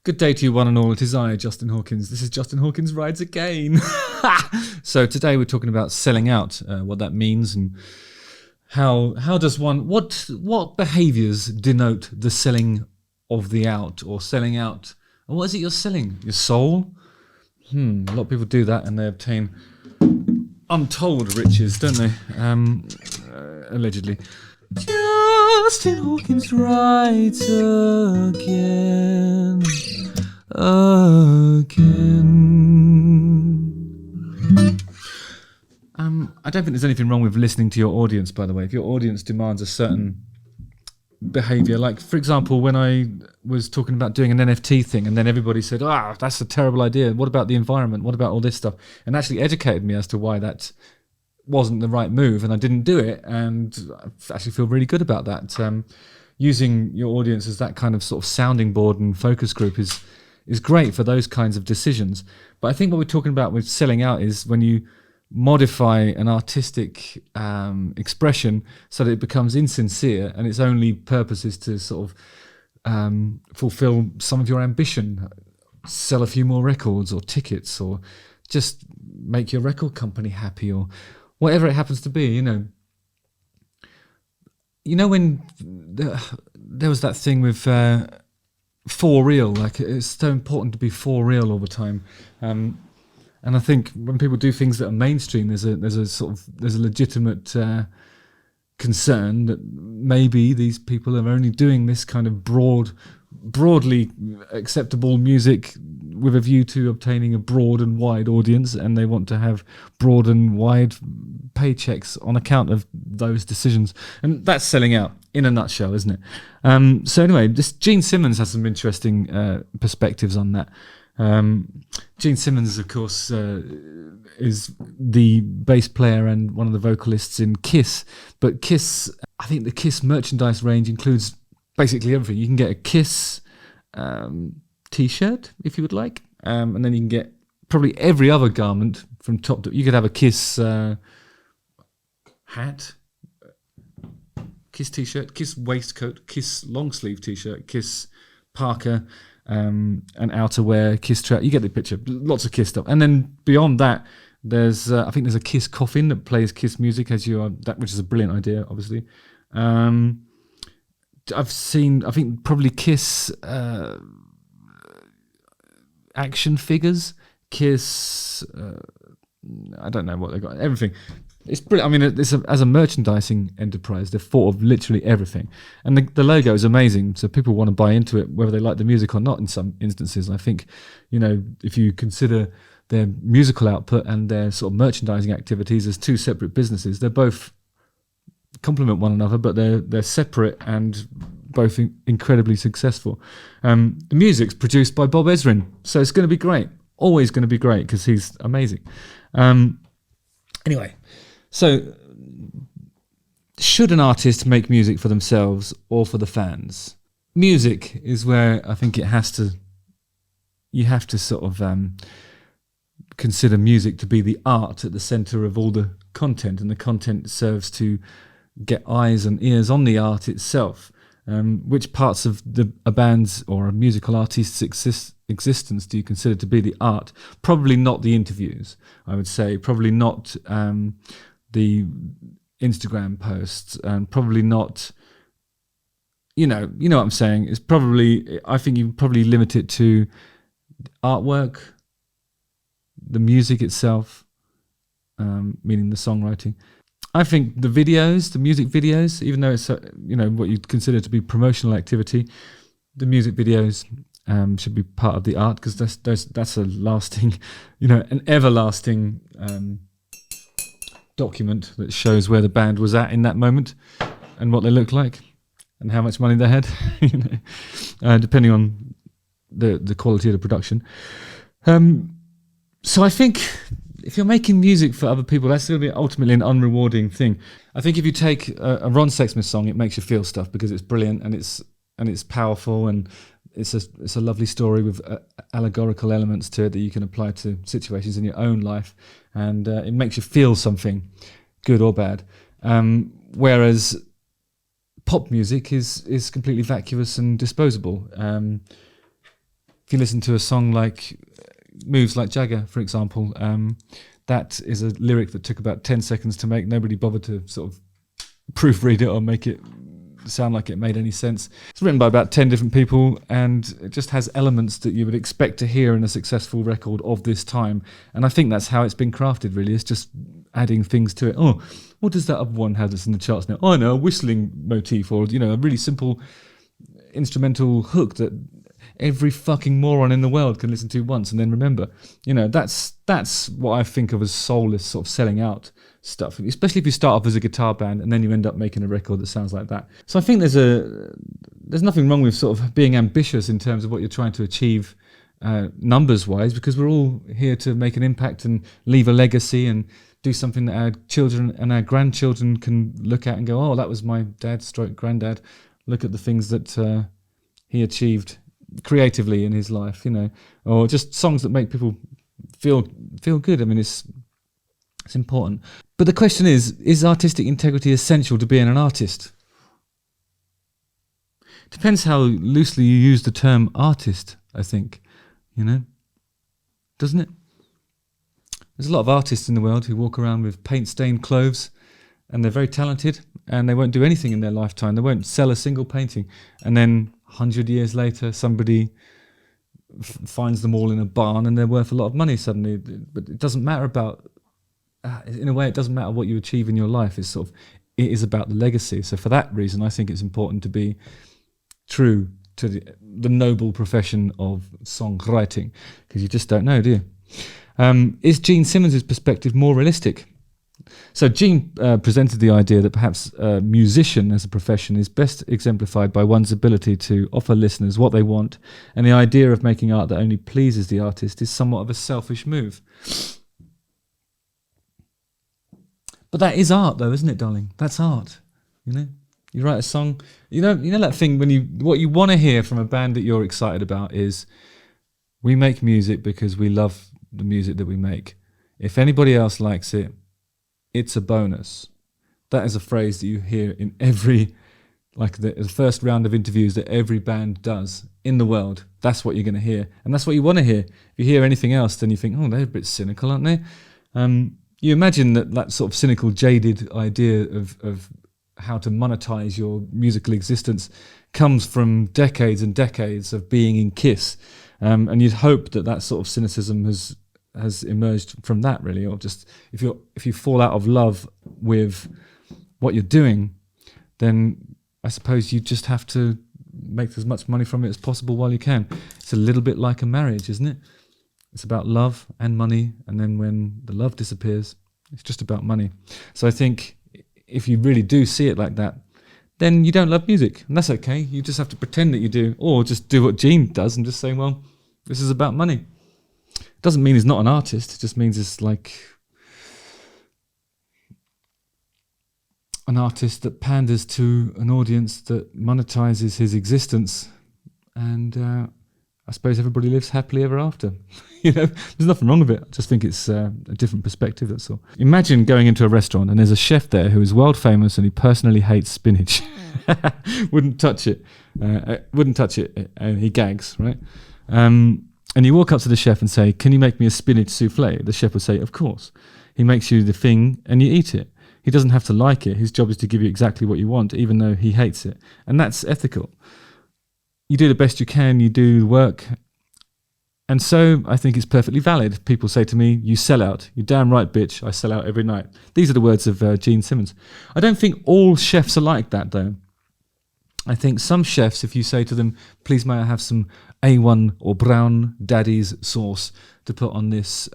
Good day to you, one and all. It is I, Justin Hawkins. This is Justin Hawkins Rides Again. So today we're talking about selling out, what that means, and how does one, what behaviours denote the selling of the out, or selling out. And what is it you're selling? Your soul? A lot of people do that and they obtain untold riches, don't they? Allegedly. Justin Hawkins rides again. I don't think there's anything wrong with listening to your audience, by the way. If your audience demands a certain behaviour, like, for example, when I was talking about doing an NFT thing and then everybody said, that's a terrible idea. What about the environment? What about all this stuff? And actually educated me as to why that wasn't the right move, and I didn't do it, and I actually feel really good about that. Using your audience as that kind of sort of sounding board and focus group is great for those kinds of decisions. But I think what we're talking about with selling out is when you modify an artistic expression so that it becomes insincere and its only purpose is to sort of fulfill some of your ambition, sell a few more records or tickets, or just make your record company happy, or whatever it happens to be. You know when there was that thing with for real, like it's so important to be for real all the time, and I think when people do things that are mainstream, there's a legitimate concern that maybe these people are only doing this kind of broadly acceptable music with a view to obtaining a broad and wide audience, and they want to have broad and wide paychecks on account of those decisions. And that's selling out in a nutshell, isn't it? So anyway, this Gene Simmons has some interesting perspectives on that. Gene Simmons, of course, is the bass player and one of the vocalists in Kiss. But Kiss, I think the Kiss merchandise range includes basically everything. You can get a Kiss t-shirt if you would like, and then you can get probably every other garment from top to. You could have a Kiss hat, Kiss t-shirt, Kiss waistcoat, Kiss long sleeve t-shirt, Kiss parka, and outerwear, Kiss track. You get the picture. Lots of Kiss stuff, and then beyond that, there's I think there's a Kiss coffin that plays Kiss music as you are. That, which is a brilliant idea, obviously. I've seen, I think probably Kiss action figures, Kiss. I don't know what they got. Everything. It's brilliant. I mean, as a merchandising enterprise, they've thought of literally everything, and the logo is amazing. So people want to buy into it, whether they like the music or not. In some instances, I think, if you consider their musical output and their sort of merchandising activities as two separate businesses, they're both complement one another, but they're separate and both incredibly successful. The music's produced by Bob Ezrin, so it's going to be great. Always going to be great because he's amazing. Anyway, so should an artist make music for themselves or for the fans? Music is where I think you have to sort of consider music to be the art at the centre of all the content, and the content serves to get eyes and ears on the art itself. Which parts of a band's or a musical artist's existence do you consider to be the art? Probably not the interviews, I would say. Probably not the Instagram posts, and probably not, you know what I'm saying. It's probably, I think you probably limit it to artwork, the music itself, meaning the songwriting. I think the music videos, even though it's what you'd consider to be promotional activity, the music videos should be part of the art, because that's a lasting, an everlasting document that shows where the band was at in that moment and what they looked like and how much money they had, depending on the quality of the production. So I think, if you're making music for other people, that's going to be ultimately an unrewarding thing. I think if you take a Ron Sexsmith song, it makes you feel stuff because it's brilliant and it's powerful, and it's a lovely story with allegorical elements to it that you can apply to situations in your own life, and it makes you feel something, good or bad. Whereas pop music is completely vacuous and disposable. if you listen to a song like Moves Like Jagger, for example, that is a lyric that took about 10 seconds to make. Nobody bothered to sort of proofread it or make it sound like it made any sense. It's written by about 10 different people, and it just has elements that you would expect to hear in a successful record of this time. And I think that's how it's been crafted, really. It's just adding things to it. Oh, what does that other one have that's in the charts now? Oh, I know, a whistling motif, or, a really simple instrumental hook that every fucking moron in the world can listen to once and then remember. That's what I think of as soulless sort of selling out stuff, especially if you start off as a guitar band and then you end up making a record that sounds like that. So I think there's nothing wrong with sort of being ambitious in terms of what you're trying to achieve numbers wise, because we're all here to make an impact and leave a legacy and do something that our children and our grandchildren can look at and go, oh, that was my dad/granddad. Look at the things that he achieved creatively in his life, or just songs that make people feel good. I mean, it's important. But the question is artistic integrity essential to being an artist? Depends how loosely you use the term artist, I think, doesn't it? There's a lot of artists in the world who walk around with paint-stained clothes, and they're very talented, and they won't do anything in their lifetime. They won't sell a single painting. And then 100 years later, somebody finds them all in a barn, and they're worth a lot of money suddenly. But it doesn't matter about, in a way, it doesn't matter what you achieve in your life. It is about the legacy. So for that reason, I think it's important to be true to the noble profession of songwriting, because you just don't know, do you? Is Gene Simmons' perspective more realistic? So Gene presented the idea that perhaps a musician as a profession is best exemplified by one's ability to offer listeners what they want, and the idea of making art that only pleases the artist is somewhat of a selfish move. But that is art, though, isn't it, darling? That's art. You write a song. You know that thing what you want to hear from a band that you're excited about is, we make music because we love the music that we make. If anybody else likes it, it's a bonus. That is a phrase that you hear in every, the first round of interviews that every band does in the world. That's what you're going to hear, and that's what you want to hear. If you hear anything else, then you think, oh, they're a bit cynical, aren't they? You imagine that sort of cynical, jaded idea of how to monetize your musical existence comes from decades and decades of being in Kiss, and you'd hope that sort of cynicism has emerged from that, really. Or just if you fall out of love with what you're doing, then I suppose you just have to make as much money from it as possible while you can. It's a little bit like a marriage, isn't it? It's about love and money, and then when the love disappears, it's just about money. So I think if you really do see it like that, then you don't love music, and that's okay. You just have to pretend that you do, or just do what Gene does and just say, well, this is about money. It doesn't mean he's not an artist. It just means it's like an artist that panders to an audience that monetizes his existence, and I suppose everybody lives happily ever after. There's nothing wrong with it. I just think it's a different perspective, that's all. Imagine going into a restaurant and there's a chef there who is world famous and he personally hates spinach. Wouldn't touch it. And he gags, right? And you walk up to the chef and say, can you make me a spinach souffle? The chef would say, of course. He makes you the thing and you eat it. He doesn't have to like it. His job is to give you exactly what you want, even though he hates it. And that's ethical. You do the best you can, you do the work. And so I think it's perfectly valid. People say to me, you sell out. You're damn right, bitch. I sell out every night. These are the words of Gene Simmons. I don't think all chefs are like that, though. I think some chefs, if you say to them, please may I have some A1 or brown daddy's sauce to put on this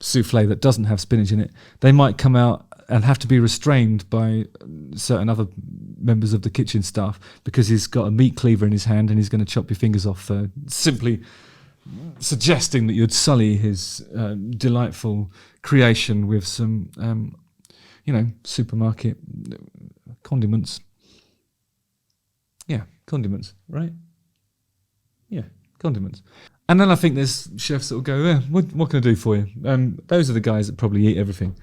souffle that doesn't have spinach in it, they might come out and have to be restrained by certain other members of the kitchen staff because he's got a meat cleaver in his hand and he's going to chop your fingers off for simply suggesting that you'd sully his delightful creation with some, supermarket condiments. Yeah, condiments, right? Yeah, condiments. And then I think there's chefs that will go, what can I do for you? Those are the guys that probably eat everything.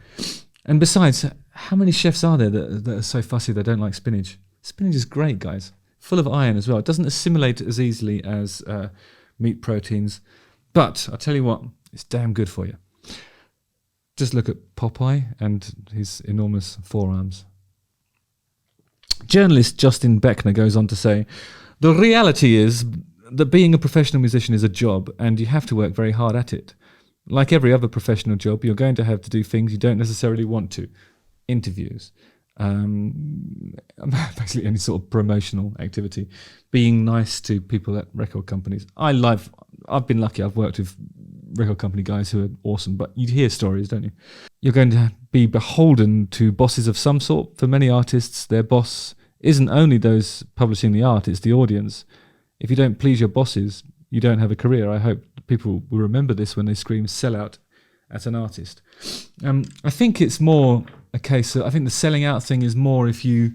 And besides, how many chefs are there that are so fussy they don't like spinach? Spinach is great, guys. full of iron as well. It doesn't assimilate as easily as meat proteins, but I'll tell you what, it's damn good for you. Just look at Popeye and his enormous forearms. Journalist Justin Beckner goes on to say, the reality is that being a professional musician is a job and you have to work very hard at it. Like every other professional job, you're going to have to do things you don't necessarily want to. Interviews, basically any sort of promotional activity, being nice to people at record companies. I've been lucky, I've worked with record company guys who are awesome, but you hear stories, don't you? You're going to be beholden to bosses of some sort. For many artists, their boss isn't only those publishing the art, it's the audience. If you don't please your bosses, you don't have a career. I hope people will remember this when they scream sellout at an artist. I think it's more a case of, I think the selling out thing is more if you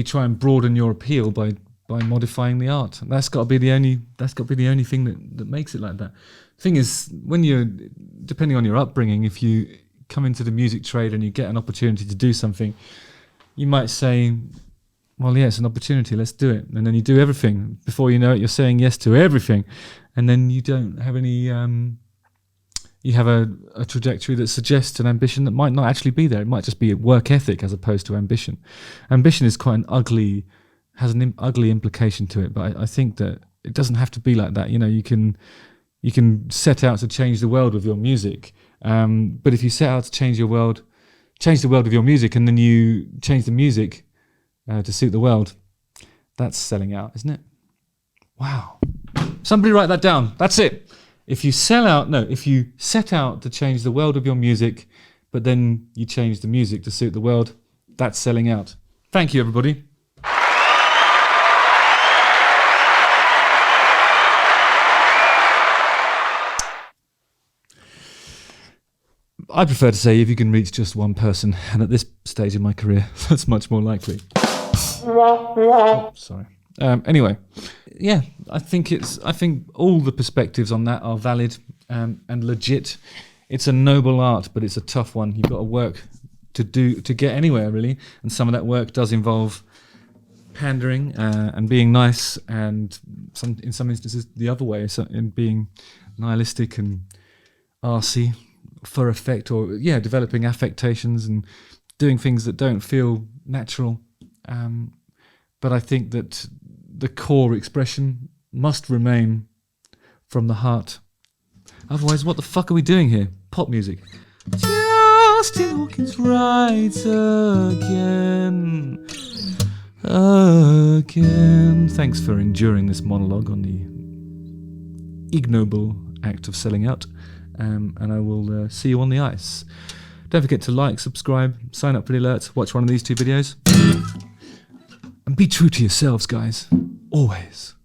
try and broaden your appeal by modifying the art. That's got to be the only thing that makes it like that. The thing is, when you're, depending on your upbringing, if you come into the music trade and you get an opportunity to do something, you might say, well, yeah, it's an opportunity, let's do it. And then you do everything. Before you know it, you're saying yes to everything. And then you don't have any, you have a trajectory that suggests an ambition that might not actually be there. It might just be a work ethic as opposed to ambition. Ambition is quite has an ugly implication to it, but I think that it doesn't have to be like that. You know, you can set out to change the world with your music. But if you set out to change the world with your music, and then you change the music to suit the world, that's selling out, isn't it? Wow. Somebody write that down. That's it. If you set out to change the world of your music, but then you change the music to suit the world, that's selling out. Thank you, everybody. I prefer to say if you can reach just one person, and at this stage in my career, that's much more likely. Oh, sorry. Anyway, yeah, I think all the perspectives on that are valid and legit. It's a noble art, but it's a tough one. You've got to work to get anywhere, really, and some of that work does involve pandering and being nice, and in some instances the other way, so in being nihilistic and arsey for effect, or developing affectations and doing things that don't feel natural. But I think that the core expression must remain from the heart. Otherwise, what the fuck are we doing here? Pop music. Justin Hawkins writes again. Thanks for enduring this monologue on the ignoble act of selling out. And I will see you on the ice. Don't forget to like, subscribe, sign up for the alerts, watch one of these 2 videos. And be true to yourselves, guys. Always.